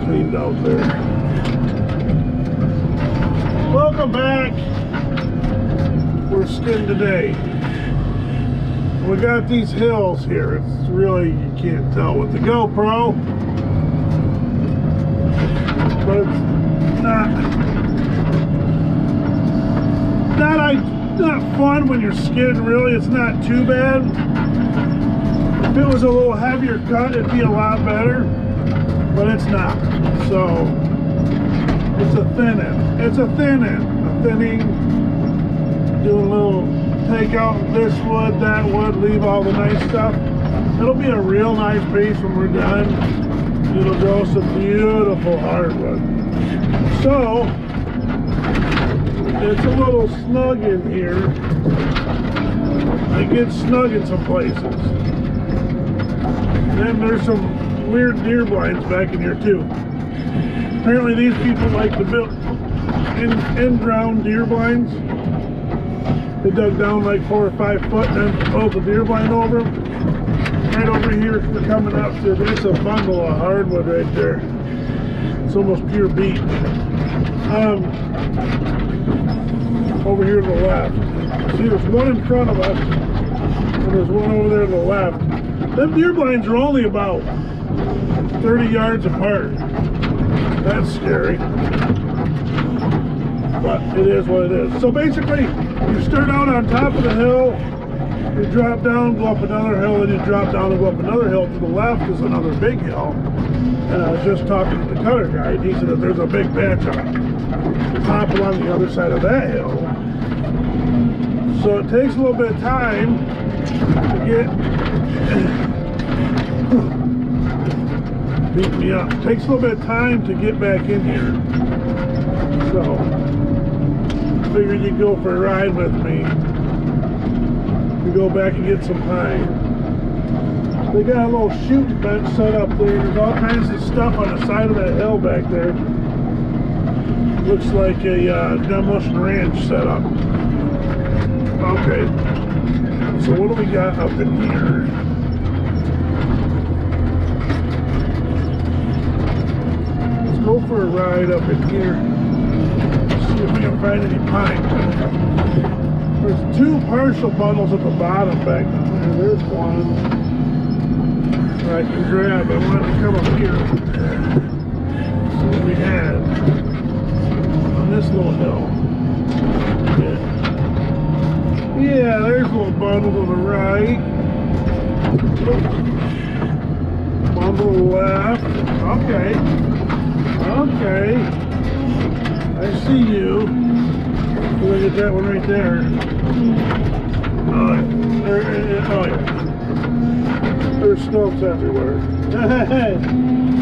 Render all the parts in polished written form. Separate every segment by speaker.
Speaker 1: cleaned out there. Welcome back. We're skidding today. We got these hills here. It's really, you can't tell with the GoPro, but it's not fun when you're skidding. Really, it's not too bad. If it was a little heavier cut, it'd be a lot better, but it's not. So it's a thin end. It's a thin end. A thinning. Do a little take out this wood, that wood, leave all the nice stuff. It'll be a real nice piece when we're done. It'll grow some beautiful hardwood. So it's a little snug in here. It gets snug in some places. Then there's some weird deer blinds back in here too. Apparently these people like to build in-ground deer blinds. They dug down like 4 or 5 foot and then pulled the deer blind over them. Right over here, we're coming up to this, a bundle of hardwood right there. It's almost pure beech. Over here to the left. See, there's one in front of us, and there's one over there to the left. Them deer blinds are only about 30 yards apart. That's scary. But it is what it is. So basically, you start out on top of the hill, you drop down, go up another hill, and you drop down and go up another hill. To the left is another big hill. And I was just talking to the cutter guy, and he said that there's a big patch on the top along the other side of that hill. So it takes a little bit of time to get beat me up. It takes a little bit of time to get back in here. So figured you'd go for a ride with me. We go back and get some pine. They got a little shooting bench set up there. There's all kinds of stuff on the side of that hill back there. Looks like a demolition ranch set up. Okay. So what do we got up in here? Let's go for a ride up in here. See if we can find any pine. There's 2 partial bundles at the bottom back there. There's one I can grab. I wanted to come up here. See what we had on this little hill. Yeah, there's a little bundle to the right. Bundle left. Okay. Okay. I see you. Look at that one right there. Oh, yeah. There's stumps everywhere.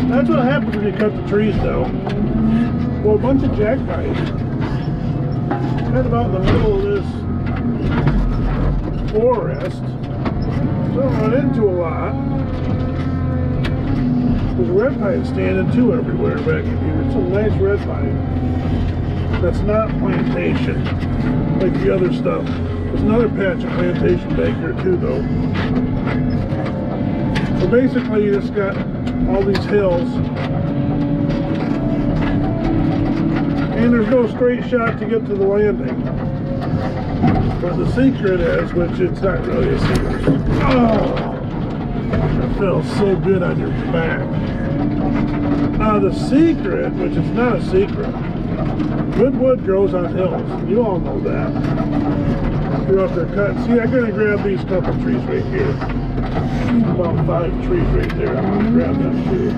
Speaker 1: That's what happens when you cut the trees down. Well, a bunch of jack pines. Kind of about in the middle of this forest. Don't run into a lot. There's red pine standing too everywhere back in here. Some nice red pine. That's not plantation like the other stuff. There's another patch of plantation back here too though. So basically you just got all these hills. And there's no straight shot to get to the landing. But the secret is, which it's not really a secret. Oh! It feels so good on your back. The secret, which is not a secret, good wood grows on hills. You all know that. You're up there cutting. See, I'm going to grab these couple trees right here. About 5 trees right there. I'm going to grab them too.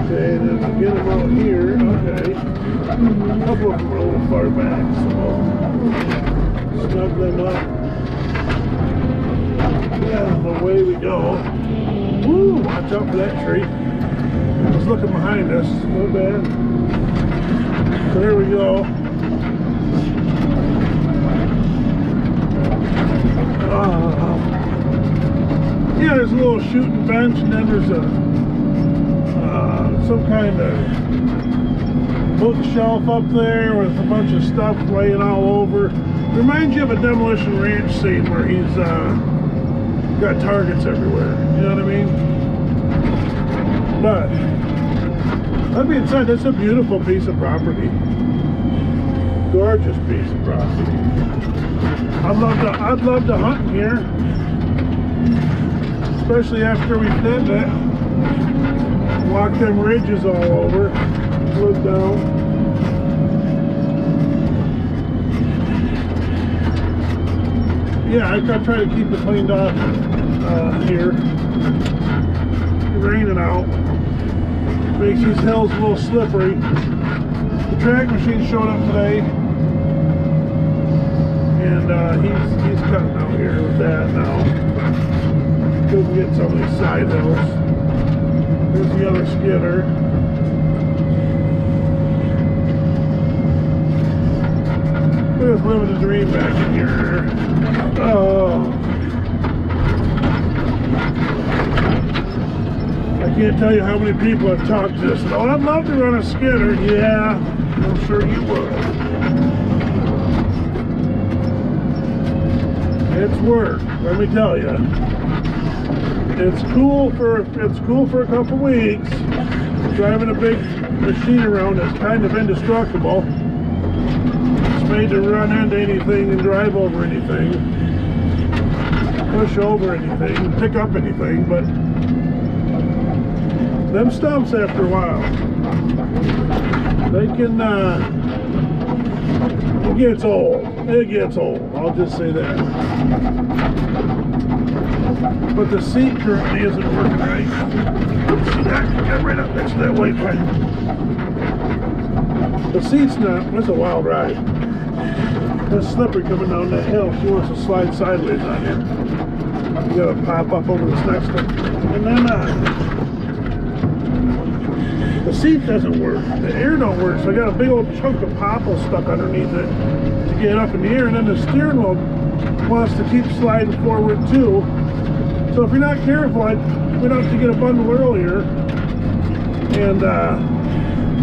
Speaker 1: Okay, then we'll get them out here. Okay. A couple of them are a little far back, so we'll snug them up. Yeah, away we go. Woo! Watch out for that tree. It's looking behind us. No bad. So here we go. Yeah, there's a little shooting bench, and then there's a some kind of bookshelf up there with a bunch of stuff laying all over. Reminds you of a Demolition Ranch scene where he's got targets everywhere. You know what I mean? But that being said, it's a beautiful piece of property. Gorgeous piece of property. I'd love to hunt in here, especially after we did that. Walk them ridges all over. Look down. Yeah, I try to keep it cleaned off here. It's raining out. Makes these hills a little slippery. The track machine showed up today, and he's cutting out here with that now. Couldn't get some of these side hills. There's the other skidder. Just living the dream back in here. Oh. I can't tell you how many people have talked to this. Oh, I'd love to run a skidder. Yeah, I'm sure you would. It's work, let me tell you. It's cool for a couple weeks. Driving a big machine around that's kind of indestructible. Made to run into anything and drive over anything, push over anything, pick up anything, but them stumps after a while, they can, it gets old, I'll just say that. But the seat currently isn't working right. See that? Got right up next to that white pipe. The seat's not, it's a wild ride. It's slippery coming down that hill. She wants to slide sideways on you. You gotta pop up over this next one. And then the seat doesn't work. The air don't work. So I got a big old chunk of popple stuck underneath it to get up in the air. And then the steering wheel wants to keep sliding forward too. So if you're not careful, I went out to get a bundle earlier, and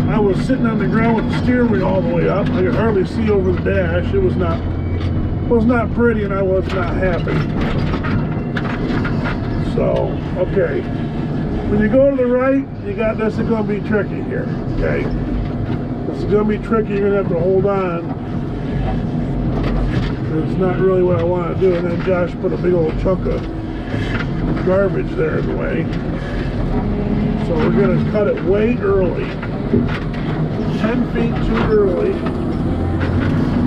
Speaker 1: I was sitting on the ground with the steering wheel all the way up. I could hardly see over the dash. It was not pretty, and I was not happy. So, okay. When you go to the right, you got this is going to be tricky here. Okay. This is going to be tricky. You're going to have to hold on. It's not really what I want to do. And then Josh put a big old chunk of garbage there in the way. So we're going to cut it way early. 10 feet too early.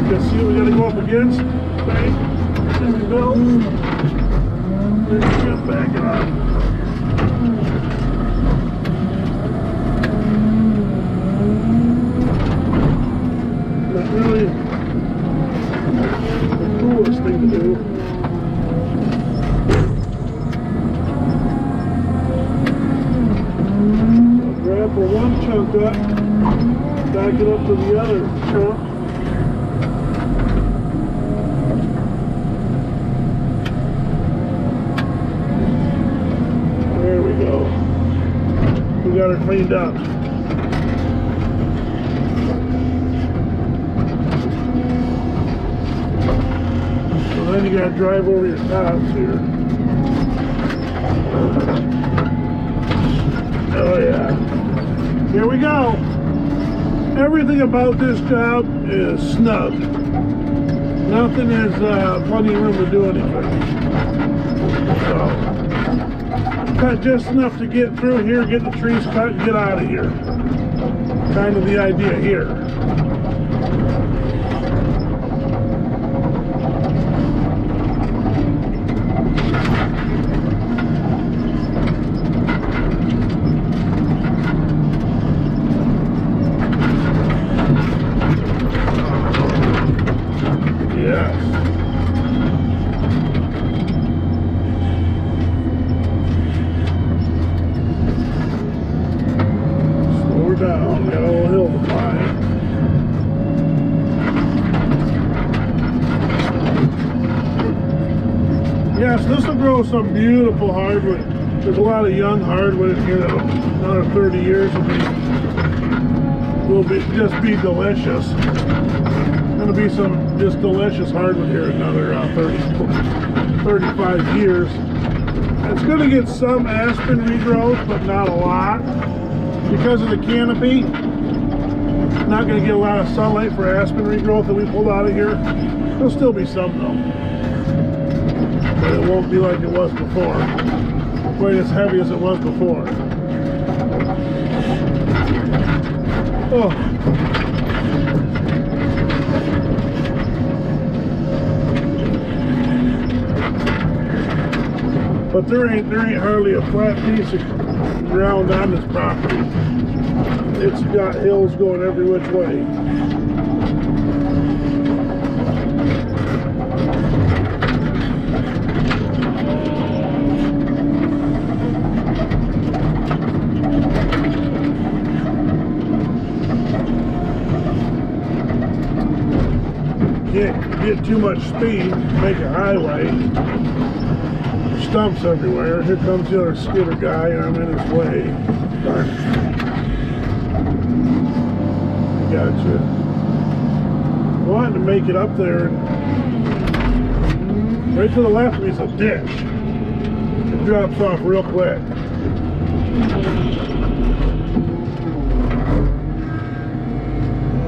Speaker 1: You see what we got to go up against? Bang. There we go. Then we're going to back it up. Not really the coolest thing to do. Grab for one chunk up, back it up to the other chunk. There we go. We got her cleaned up. So then you gotta drive over your tops here. Oh yeah. Here we go. Everything about this job is snug. Nothing is plenty of room to do anything. So, cut just enough to get through here, get the trees cut, and get out of here. Kind of the idea here. Down, got a little hill to climb. Yes, this will grow some beautiful hardwood. There's a lot of young hardwood in here that'll another 30 years will be will be delicious. Gonna be some just delicious hardwood here in another 35 years. It's gonna get some aspen regrowth, but not a lot. Because of the canopy, not gonna get a lot of sunlight for aspen regrowth that we pulled out of here. There'll still be some though. But it won't be like it was before. Quite as heavy as it was before. Oh. But there ain't hardly a flat piece of ground on this property. It's got hills going every which way. Can't get too much speed, make a highway. Stumps everywhere. Here comes the other skidder guy, and I'm in his way. Darn it. Gotcha. Wanting to make it up there. Right to the left of me is a ditch. It drops off real quick.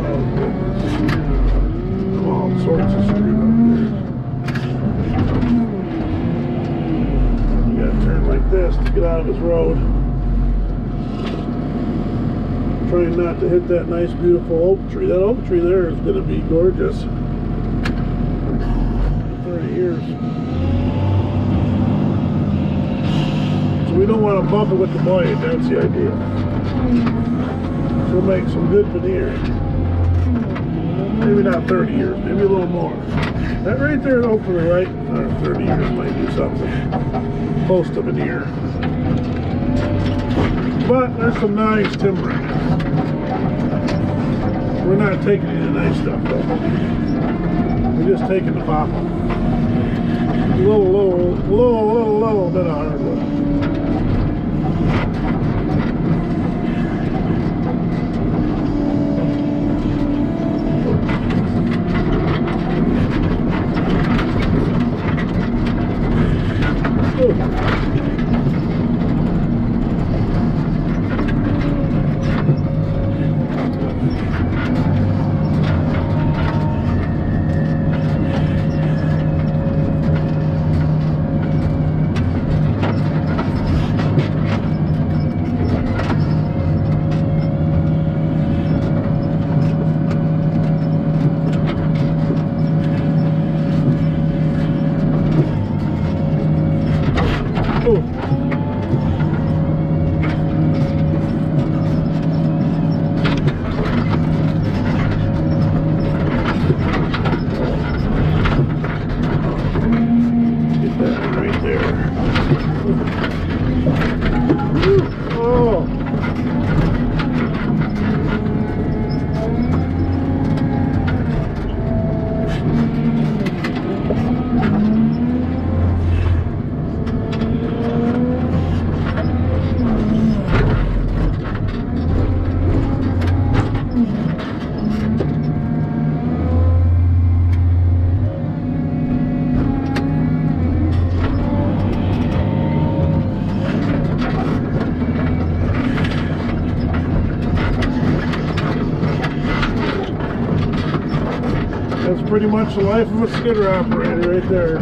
Speaker 1: Oh, goodness. All sorts of screwed up here. Turn like this to get out of his road. Trying not to hit that nice beautiful oak tree. That oak tree there is going to be gorgeous. 30 years. So we don't want to bump it with the blade. That's the idea. So we'll make some good veneer. Maybe not 30 years, maybe a little more. That right there, hopefully, right? 30 years might do something. Close to veneer. But there's some nice timber in it. We're not taking any of the nice stuff though. We're just taking the bottom. A little bit of hardwood. Pretty much the life of a skidder operator right there.